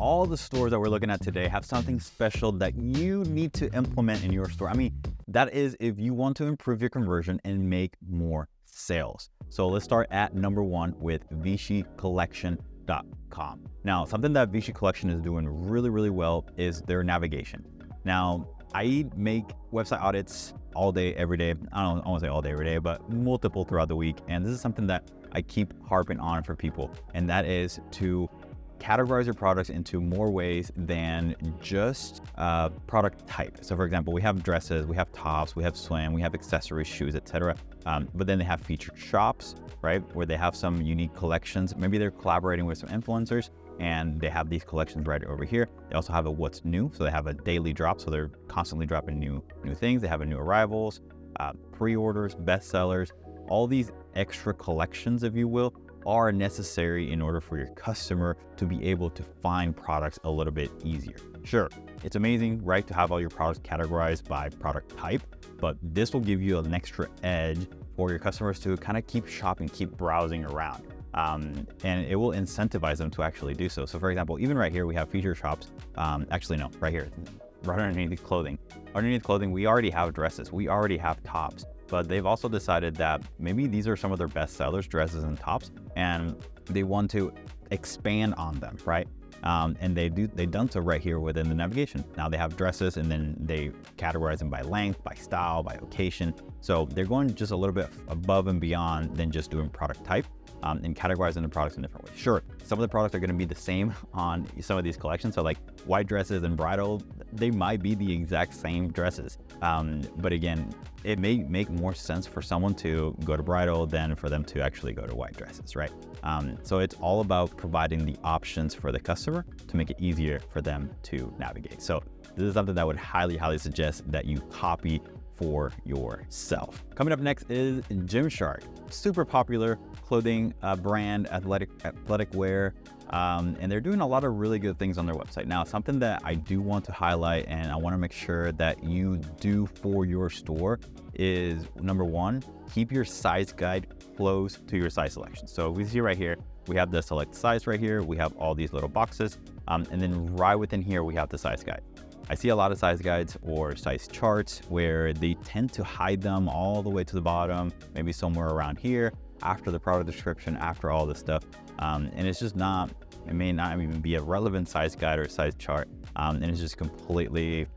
all the stores that we're looking at today have something special that you need to implement in your store. I mean, that is if you want to improve your conversion and make more sales. So let's start at number one with VICIcollection.com. Now, something that Vichy Collection is doing really, really well is their navigation. Now, I make website audits all day, every day. I don't want to say all day, every day, but multiple throughout the week. And this is something that I keep harping on for people. And that is to categorize your products into more ways than just product type. So for example, we have dresses, we have tops, we have swim, we have accessories, shoes, etc. But then they have featured shops, right? Where they have some unique collections. Maybe they're collaborating with some influencers and they have these collections right over here. They also have a what's new. So they have a daily drop. So they're constantly dropping new things. They have a new arrivals, pre-orders, bestsellers, all these extra collections, if you will, are necessary in order for your customer to be able to find products a little bit easier. Sure, it's amazing, right, to have all your products categorized by product type, but this will give you an extra edge for your customers to kind of keep shopping, keep browsing around. And it will incentivize them to actually do so. So for example, even right here, we have feature shops. Actually, no, right here, right underneath clothing. Underneath clothing, we already have dresses. We already have tops. But they've also decided that maybe these are some of their best sellers, dresses and tops, and they want to expand on them, right? And they've done so right here within the navigation. Now they have dresses and then they categorize them by length, by style, by occasion. So they're going just a little bit above and beyond than just doing product type and categorizing the products in different ways. Sure, some of the products are going to be the same on some of these collections. So like white dresses and bridal, they might be the exact same dresses. But again, it may make more sense for someone to go to bridal than for them to actually go to white dresses, right? So it's all about providing the options for the customer to make it easier for them to navigate. So this is something that I would highly, highly suggest that you copy for yourself. Coming up next is Gymshark, super popular clothing brand, athletic wear, and they're doing a lot of really good things on their website. Now, something that I do want to highlight and I want to make sure that you do for your store is, number one, keep your size guide close to your size selection. So we see right here, we have the select size right here. We have all these little boxes, and then right within here, we have the size guide. I see a lot of size guides or size charts where they tend to hide them all the way to the bottom, maybe somewhere around here, after the product description, after all this stuff. And it's just not, it may not even be a relevant size guide or size chart, and it's just completely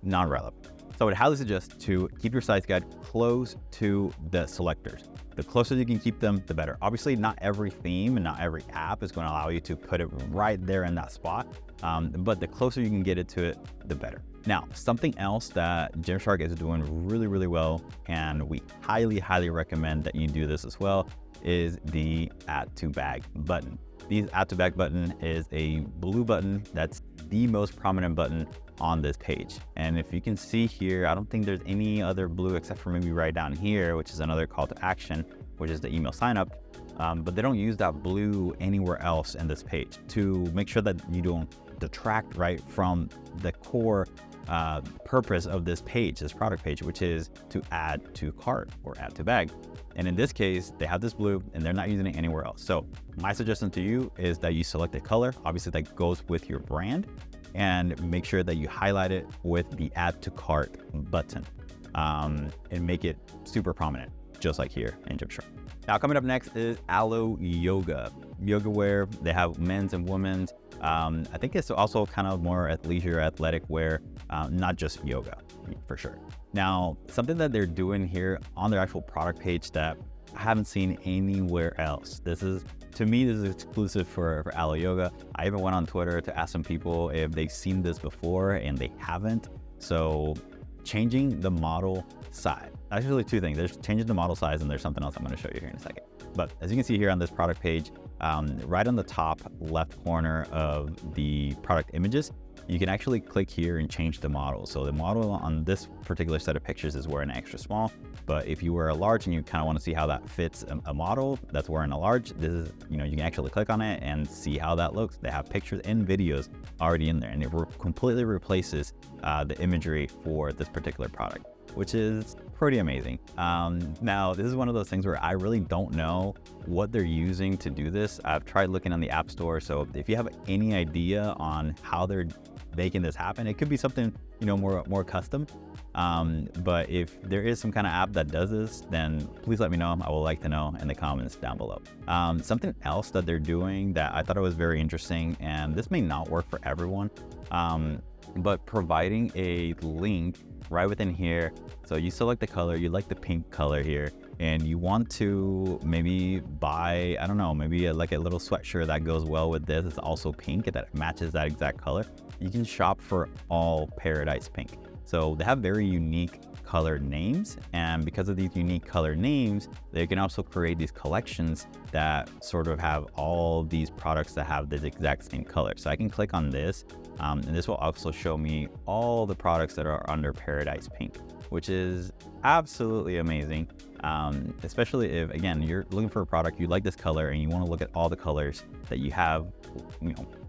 non-relevant. So I would highly suggest to keep your size guide close to the selectors. The closer you can keep them, the better. Obviously, not every theme and not every app is going to allow you to put it right there in that spot, but the closer you can get it to it, the better. Now, something else that Gymshark is doing really, really well, and we highly, highly recommend that you do this as well, is the Add to Bag button. The Add to Bag button is a blue button that's the most prominent button on this page. And if you can see here, I don't think there's any other blue except for maybe right down here, which is another call to action, which is the email sign up. But they don't use that blue anywhere else in this page to make sure that you don't detract right from the core purpose of this page, this product page, which is to add to cart or add to bag. And in this case, they have this blue and they're not using it anywhere else. So my suggestion to you is that you select a color, obviously that goes with your brand, and make sure that you highlight it with the add to cart button and make it super prominent, just like here in Gymshark. Now, coming up next is Alo Yoga. Yoga wear, they have men's and women's. I think it's also kind of more leisure athletic wear, not just yoga, for sure. Now, something that they're doing here on their actual product page that I haven't seen anywhere else. To me, this is exclusive for Alo Yoga. I even went on Twitter to ask some people if they've seen this before, and they haven't. So changing the model size. Actually, two things. There's changing the model size, and there's something else I'm going to show you here in a second. But as you can see here on this product page, right on the top left corner of the product images, you can actually click here and change the model. So the model on this particular set of pictures is wearing an extra small, but if you wear a large and you kind of want to see how that fits a model that's wearing a large, this is, you can actually click on it and see how that looks. They have pictures and videos already in there, and it completely replaces the imagery for this particular product, which is pretty amazing. Now, this is one of those things where I really don't know what they're using to do this. I've tried looking on the App Store, so if you have any idea on how they're making this happen, it could be something, more custom. But if there is some kind of app that does this, then please let me know. I would like to know in the comments down below. Something else that they're doing that I thought it was very interesting, and this may not work for everyone, but providing a link right within here. So you select the color, you like the pink color here, and you want to maybe buy, I don't know, maybe like a little sweatshirt that goes well with this. It's also pink, that matches that exact color. You can shop for all Paradise Pink. So they have very unique color names, and because of these unique color names, they can also create these collections that sort of have all these products that have this exact same color. So I can click on this, and this will also show me all the products that are under Paradise Pink, which is absolutely amazing. Especially if, again, you're looking for a product, you like this color, and you want to look at all the colors that you have,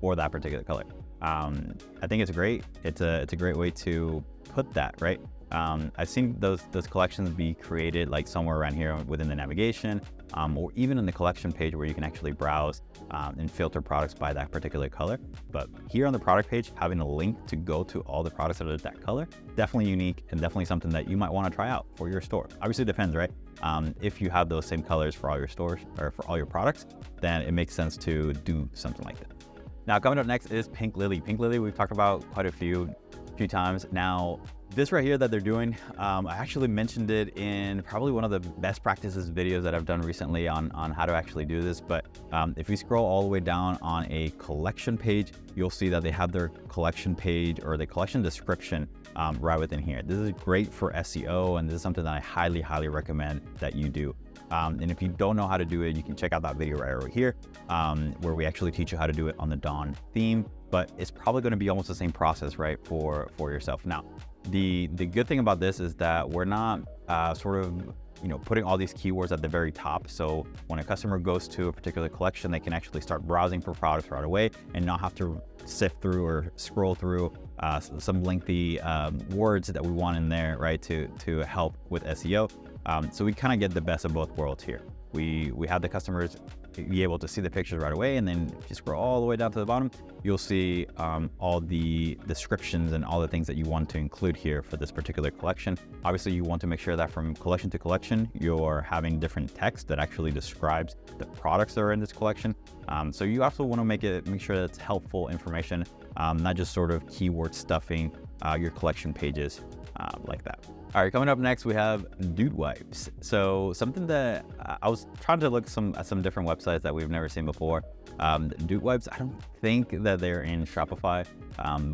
for that particular color. I think it's great. It's a great way to put that, right? I've seen those collections be created like somewhere around here within the navigation, or even in the collection page where you can actually browse and filter products by that particular color. But here on the product page, having a link to go to all the products that are that color, definitely unique and definitely something that you might want to try out for your store. Obviously it depends, right? If you have those same colors for all your stores or for all your products, then it makes sense to do something like that. Now, coming up next is Pink Lily. Pink Lily, we've talked about quite a few times. Now, this right here that they're doing, I actually mentioned it in probably one of the best practices videos that I've done recently on how to actually do this. But if we scroll all the way down on a collection page, you'll see that they have their collection page or the collection description right within here. This is great for SEO, and this is something that I highly, highly recommend that you do. And if you don't know how to do it, you can check out that video right over here, where we actually teach you how to do it on the Dawn theme. But it's probably going to be almost the same process, right, for yourself. Now, the good thing about this is that we're not putting all these keywords at the very top. So when a customer goes to a particular collection, they can actually start browsing for products right away and not have to sift through or scroll through some lengthy words that we want in there, right, to help with SEO. So we kind of get the best of both worlds here. We have the customers be able to see the pictures right away, and then if you scroll all the way down to the bottom, you'll see all the descriptions and all the things that you want to include here for this particular collection. Obviously, you want to make sure that from collection to collection, you're having different text that actually describes the products that are in this collection. So you also want to make sure that it's helpful information, not just sort of keyword stuffing your collection pages like that. All right, coming up next, we have Dude Wipes. So something that I was trying to look at some different websites that we've never seen before. Dude Wipes, I don't think that they're in Shopify,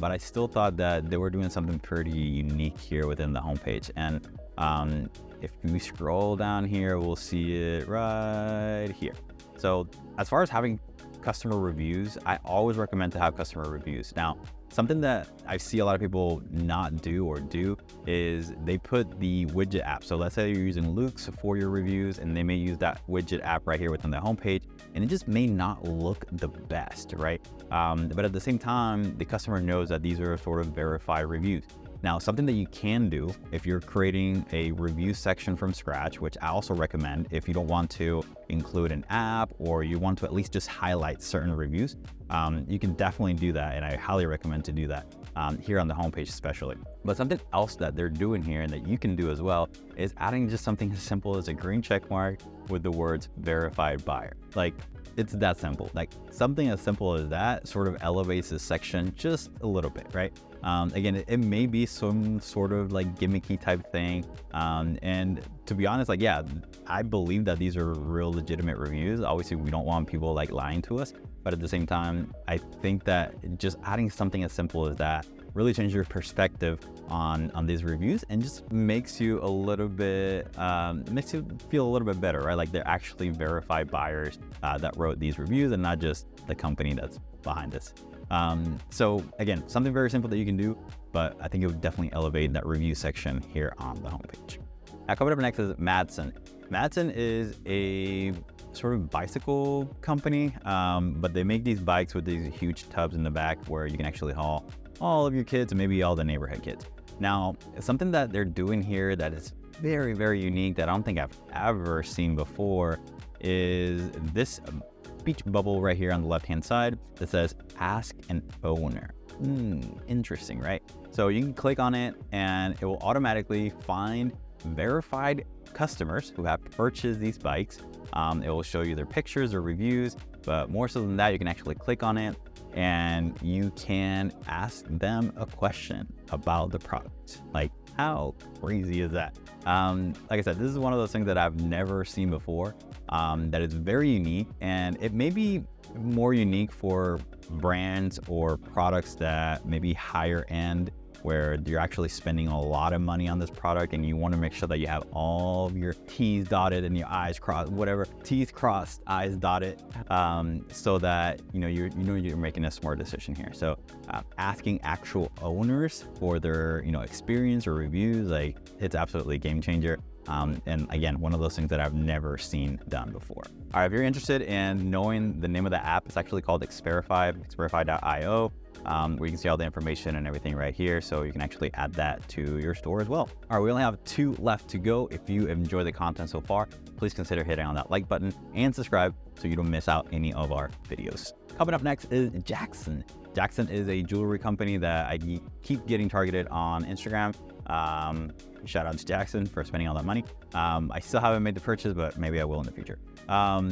but I still thought that they were doing something pretty unique here within the homepage. And if we scroll down here, we'll see it right here. So as far as having customer reviews, I always recommend to have customer reviews. Now, something that I see a lot of people not do or do is they put the widget app. So let's say you're using Luke's for your reviews, and they may use that widget app right here within the homepage, and it just may not look the best, right? But at the same time, the customer knows that these are sort of verified reviews. Now, something that you can do if you're creating a review section from scratch, which I also recommend if you don't want to include an app or you want to at least just highlight certain reviews, you can definitely do that, and I highly recommend to do that here on the homepage especially. But something else that they're doing here and that you can do as well is adding just something as simple as a green check mark with the words verified buyer. Like, it's that simple. Like, something as simple as that sort of elevates this section just a little bit, right? Again, it may be some sort of like gimmicky type thing. And to be honest, like, yeah, I believe that these are real legitimate reviews. Obviously, we don't want people like lying to us, but at the same time, I think that just adding something as simple as that really changes your perspective on these reviews and just makes you a little bit, makes you feel a little bit better, right? Like they're actually verified buyers that wrote these reviews and not just the company that's behind this. So again, something very simple that you can do, but I think it would definitely elevate that review section here on the homepage. Now, coming up next is Madsen. Madsen is a sort of bicycle company, but they make these bikes with these huge tubs in the back where you can actually haul all of your kids and maybe all the neighborhood kids. Now, something that they're doing here that is very, very unique that I don't think I've ever seen before is this speech bubble right here on the left-hand side that says ask an owner. Interesting, right? So you can click on it and it will automatically find verified customers who have purchased these bikes. It will show you their pictures or reviews, but more so than that, you can actually click on it and you can ask them a question about the product. Like, how crazy is that? Like I said, this is one of those things that I've never seen before, that is very unique, and it may be more unique for brands or products that may be higher end, where you're actually spending a lot of money on this product and you want to make sure that you have all of your T's dotted and your I's crossed, whatever, T's crossed, I's dotted, so that you're making a smart decision here. So asking actual owners for their experience or reviews, like, it's absolutely a game changer. And again, one of those things that I've never seen done before. All right, if you're interested in knowing the name of the app, it's actually called Xperify, xperify.io. Where you can see all the information and everything right here, so you can actually add that to your store as well. All right, we only have 2 left to go. If you enjoy the content so far, please consider hitting on that like button and subscribe so you don't miss out any of our videos. Coming up next is Jaxxon. Jaxxon is a jewelry company that I keep getting targeted on Instagram. Shout out to Jaxxon for spending all that money. I still haven't made the purchase, but maybe I will in the future.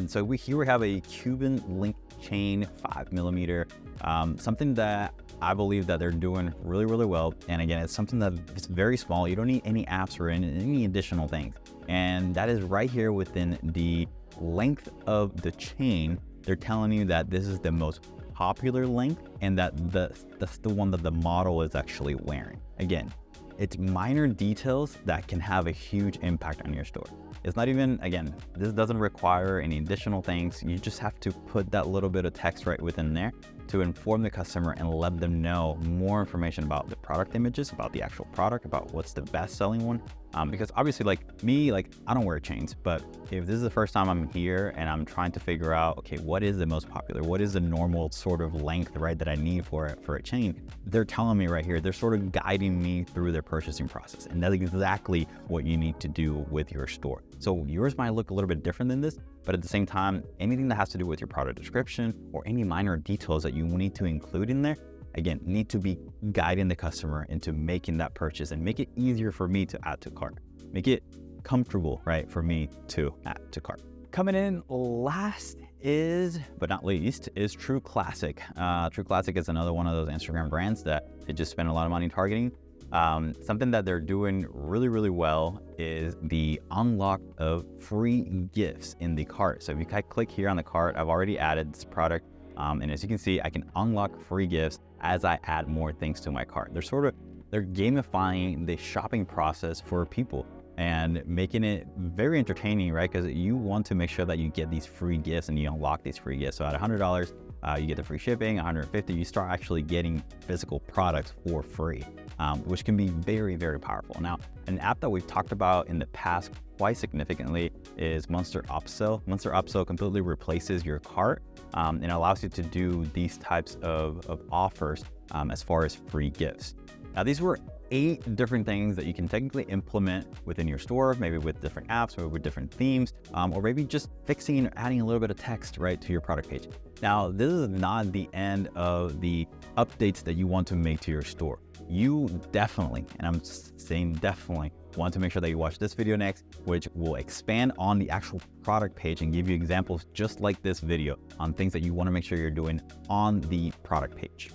So here we have a Cuban link chain, 5mm, something that I believe that they're doing really, really well. And again, it's something that it's very small. You don't need any apps or any additional things. And that is right here within the length of the chain. They're telling you that this is the most popular length and that that's the one that the model is actually wearing. Again, it's minor details that can have a huge impact on your store. It's not even, again, this doesn't require any additional things. You just have to put that little bit of text right within there to inform the customer and let them know more information about the product images, about the actual product, about what's the best selling one. Because obviously, like me, I don't wear chains, but if this is the first time I'm here and I'm trying to figure out, okay, what is the most popular? What is the normal sort of length, right, that I need for a chain? They're telling me right here, they're sort of guiding me through their purchasing process. And that's exactly what you need to do with your store. So yours might look a little bit different than this, but at the same time, anything that has to do with your product description or any minor details that you need to include in there, again, need to be guiding the customer into making that purchase and make it easier for me to add to cart. Make it comfortable, right, for me to add to cart. Coming in last but not least, is True Classic. True Classic is another one of those Instagram brands that they just spend a lot of money targeting. Something that they're doing really, really well is the unlock of free gifts in the cart. So if you click here on the cart, I've already added this product. And as you can see, I can unlock free gifts as I add more things to my cart. They're gamifying the shopping process for people and making it very entertaining, right? Because you want to make sure that you get these free gifts and you unlock these free gifts. So at $100, you get the free shipping. $150, you start actually getting physical products for free, which can be very, very powerful. Now, an app that we've talked about in the past quite significantly is Monster Upsell. Monster Upsell completely replaces your cart and allows you to do these types of offers as far as free gifts. Now, these were 8 different things that you can technically implement within your store, maybe with different apps or with different themes, or maybe just fixing or adding a little bit of text right to your product page. Now, this is not the end of the updates that you want to make to your store. You definitely, and I'm saying definitely, want to make sure that you watch this video next, which will expand on the actual product page and give you examples just like this video on things that you want to make sure you're doing on the product page.